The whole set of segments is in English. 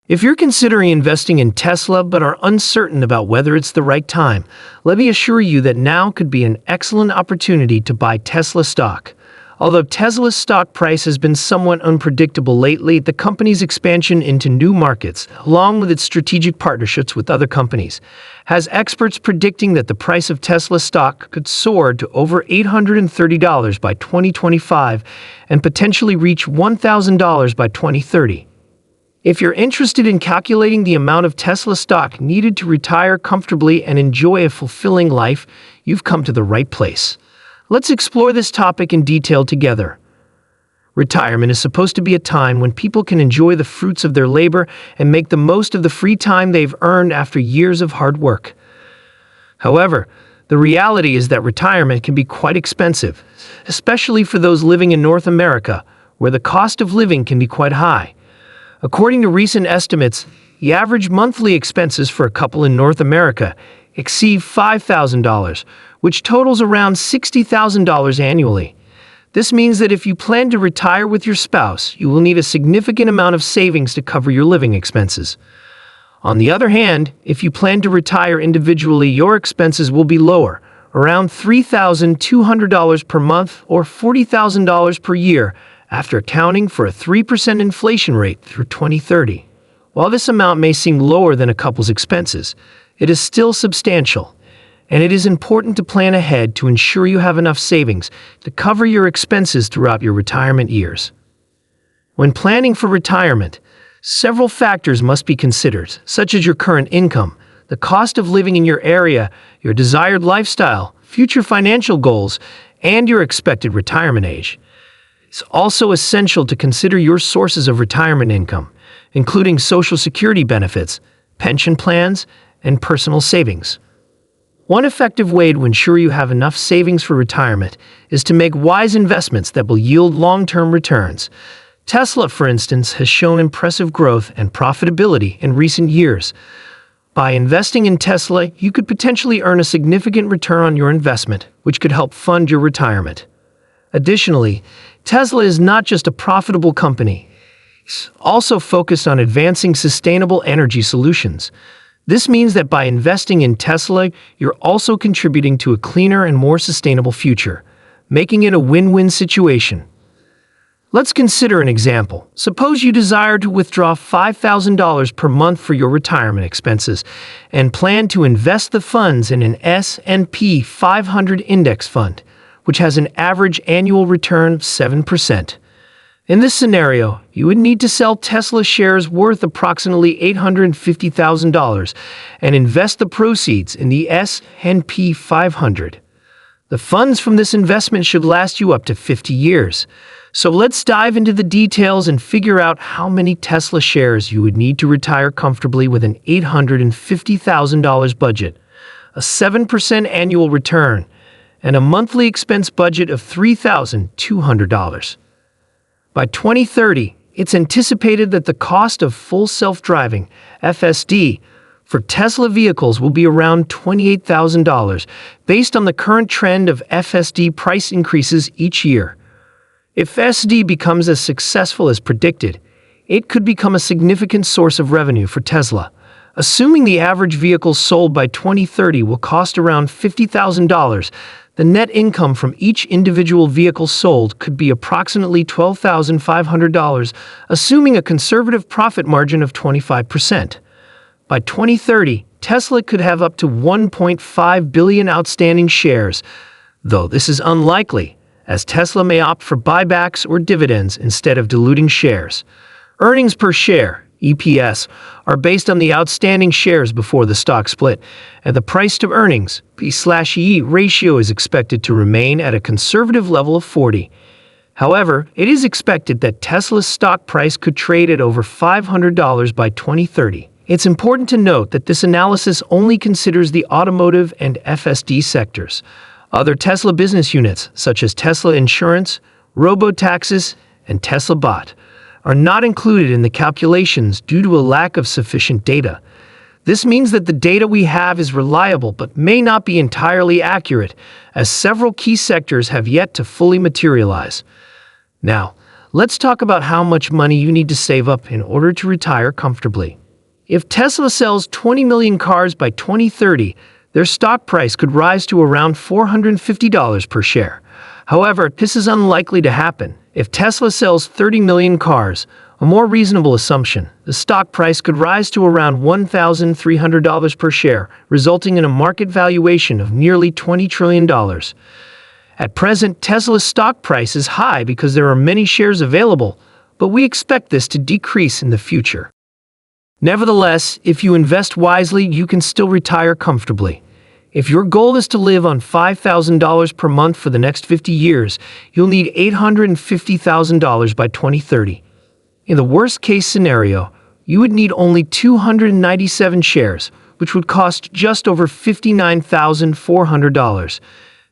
If you're considering investing in Tesla but are uncertain about whether it's the right time, let me assure you that now could be an excellent opportunity to buy Tesla stock. Although Tesla's stock price has been somewhat unpredictable lately, the company's expansion into new markets, along with its strategic partnerships with other companies, has experts predicting that the price of Tesla stock could soar to over $830 by 2025 and potentially reach $1,000 by 2030. If you're interested in calculating the amount of Tesla stock needed to retire comfortably and enjoy a fulfilling life, you've come to the right place. Let's explore this topic in detail together. Retirement is supposed to be a time when people can enjoy the fruits of their labor and make the most of the free time they've earned after years of hard work. However, the reality is that retirement can be quite expensive, especially for those living in North America, where the cost of living can be quite high. According to recent estimates, the average monthly expenses for a couple in North America exceed $5,000, which totals around $60,000 annually. This means that if you plan to retire with your spouse, you will need a significant amount of savings to cover your living expenses. On the other hand, if you plan to retire individually, your expenses will be lower, around $3,200 per month or $40,000 per year, after accounting for a 3% inflation rate through 2030. While this amount may seem lower than a couple's expenses, it is still substantial, and it is important to plan ahead to ensure you have enough savings to cover your expenses throughout your retirement years. When planning for retirement, several factors must be considered, such as your current income, the cost of living in your area, your desired lifestyle, future financial goals, and your expected retirement age. It's also essential to consider your sources of retirement income, including Social Security benefits, pension plans, and personal savings. One effective way to ensure you have enough savings for retirement is to make wise investments that will yield long-term returns. Tesla, for instance, has shown impressive growth and profitability in recent years. By investing in Tesla, you could potentially earn a significant return on your investment, which could help fund your retirement. Additionally, Tesla is not just a profitable company. It's also focused on advancing sustainable energy solutions. This means that by investing in Tesla, you're also contributing to a cleaner and more sustainable future, making it a win-win situation. Let's consider an example. Suppose you desire to withdraw $5,000 per month for your retirement expenses and plan to invest the funds in an S&P 500 index fund, which has an average annual return of 7%. In this scenario, you would need to sell Tesla shares worth approximately $850,000 and invest the proceeds in the S&P 500. The funds from this investment should last you up to 50 years. So let's dive into the details and figure out how many Tesla shares you would need to retire comfortably with an $850,000 budget, a 7% annual return, and a monthly expense budget of $3,200. By 2030, it's anticipated that the cost of full self-driving (FSD) for Tesla vehicles will be around $28,000, based on the current trend of FSD price increases each year. If FSD becomes as successful as predicted, it could become a significant source of revenue for Tesla. Assuming the average vehicle sold by 2030 will cost around $50,000, the net income from each individual vehicle sold could be approximately $12,500, assuming a conservative profit margin of 25%. By 2030, Tesla could have up to 1.5 billion outstanding shares, though this is unlikely, as Tesla may opt for buybacks or dividends instead of diluting shares. Earnings per share, EPS, are based on the outstanding shares before the stock split, and the price-to-earnings, P/E ratio, is expected to remain at a conservative level of 40. However, it is expected that Tesla's stock price could trade at over $500 by 2030. It's important to note that this analysis only considers the automotive and FSD sectors. Other Tesla business units, such as Tesla Insurance, Robotaxis, and Tesla Bot, are not included in the calculations due to a lack of sufficient data. This means that the data we have is reliable but may not be entirely accurate, as several key sectors have yet to fully materialize. Now, Let's talk about how much money you need to save up in order to retire comfortably. If Tesla sells 20 million cars by 2030, their stock price could rise to around $450 per share. However, this is unlikely to happen. If Tesla sells 30 million cars, a more reasonable assumption, the stock price could rise to around $1,300 per share, resulting in a market valuation of nearly $20 trillion. At present, Tesla's stock price is high because there are many shares available, but we expect this to decrease in the future. Nevertheless, if you invest wisely, you can still retire comfortably. If your goal is to live on $5,000 per month for the next 50 years, you'll need $850,000 by 2030. In the worst-case scenario, you would need only 297 shares, which would cost just over $59,400.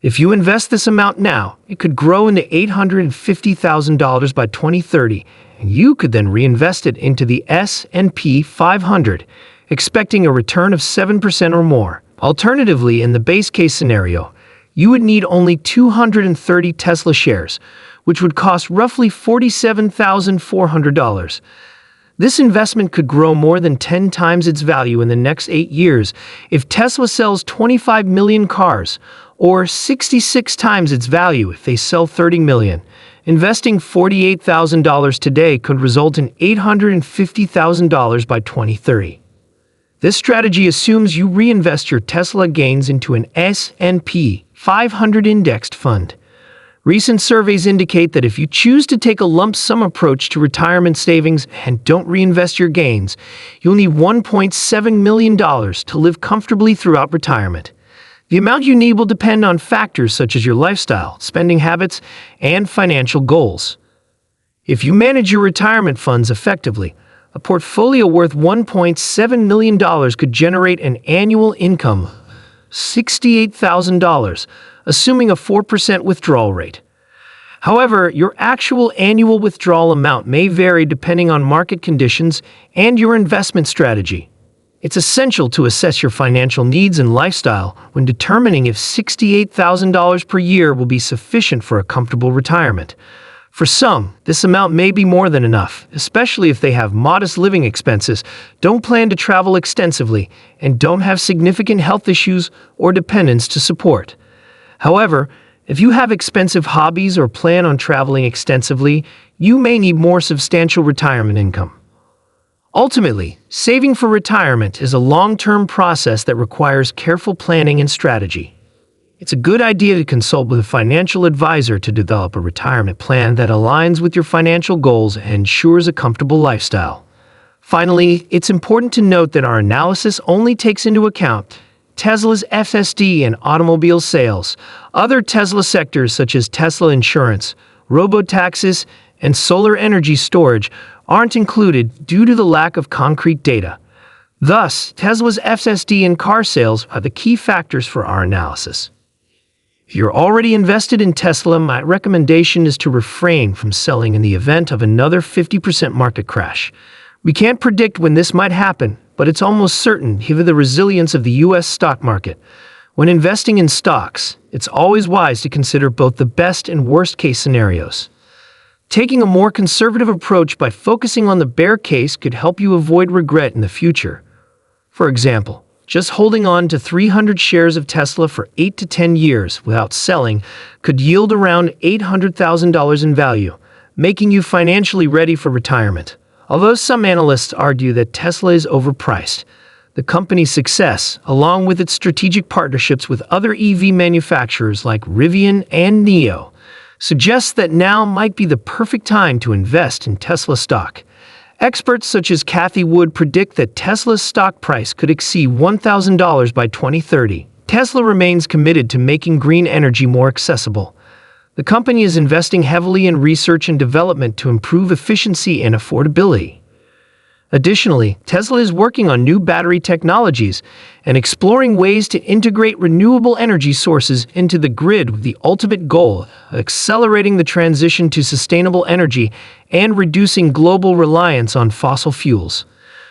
If you invest this amount now, it could grow into $850,000 by 2030, and you could then reinvest it into the S&P 500, expecting a return of 7% or more. Alternatively, in the base case scenario, you would need only 230 Tesla shares, which would cost roughly $47,400. This investment could grow more than 10 times its value in the next 8 years if Tesla sells 25 million cars, or 66 times its value if they sell 30 million. Investing $48,000 today could result in $850,000 by 2030. This strategy assumes you reinvest your Tesla gains into an S&P 500 indexed fund. Recent surveys indicate that if you choose to take a lump sum approach to retirement savings and don't reinvest your gains, you'll need $1.7 million to live comfortably throughout retirement. The amount you need will depend on factors such as your lifestyle, spending habits, and financial goals. If you manage your retirement funds effectively, a portfolio worth $1.7 million could generate an annual income of $68,000, assuming a 4% withdrawal rate. However, your actual annual withdrawal amount may vary depending on market conditions and your investment strategy. It's essential to assess your financial needs and lifestyle when determining if $68,000 per year will be sufficient for a comfortable retirement. For some, this amount may be more than enough, especially if they have modest living expenses, don't plan to travel extensively, and don't have significant health issues or dependents to support. However, if you have expensive hobbies or plan on traveling extensively, you may need more substantial retirement income. Ultimately, saving for retirement is a long-term process that requires careful planning and strategy. It's a good idea to consult with a financial advisor to develop a retirement plan that aligns with your financial goals and ensures a comfortable lifestyle. Finally, it's important to note that our analysis only takes into account Tesla's FSD and automobile sales. Other Tesla sectors such as Tesla Insurance, robotaxis, and solar energy storage aren't included due to the lack of concrete data. Thus, Tesla's FSD and car sales are the key factors for our analysis. If you're already invested in Tesla, my recommendation is to refrain from selling in the event of another 50% market crash. We can't predict when this might happen, but it's almost certain given the resilience of the U.S. stock market. When investing in stocks, it's always wise to consider both the best and worst case scenarios. Taking a more conservative approach by focusing on the bear case could help you avoid regret in the future. For example, just holding on to 300 shares of Tesla for 8 to 10 years without selling could yield around $800,000 in value, making you financially ready for retirement. Although some analysts argue that Tesla is overpriced, the company's success, along with its strategic partnerships with other EV manufacturers like Rivian and NIO, suggests that now might be the perfect time to invest in Tesla stock. Experts such as Cathie Wood predict that Tesla's stock price could exceed $1,000 by 2030. Tesla remains committed to making green energy more accessible. The company is investing heavily in research and development to improve efficiency and affordability. Additionally, Tesla is working on new battery technologies and exploring ways to integrate renewable energy sources into the grid with the ultimate goal of accelerating the transition to sustainable energy and reducing global reliance on fossil fuels.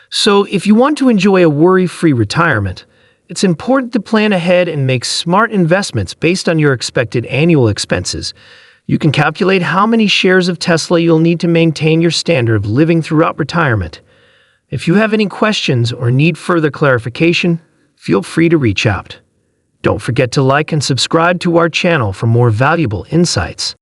So, if you want to enjoy a worry-free retirement, it's important to plan ahead and make smart investments based on your expected annual expenses. You can calculate how many shares of Tesla you'll need to maintain your standard of living throughout retirement. If you have any questions or need further clarification, feel free to reach out. Don't forget to like and subscribe to our channel for more valuable insights.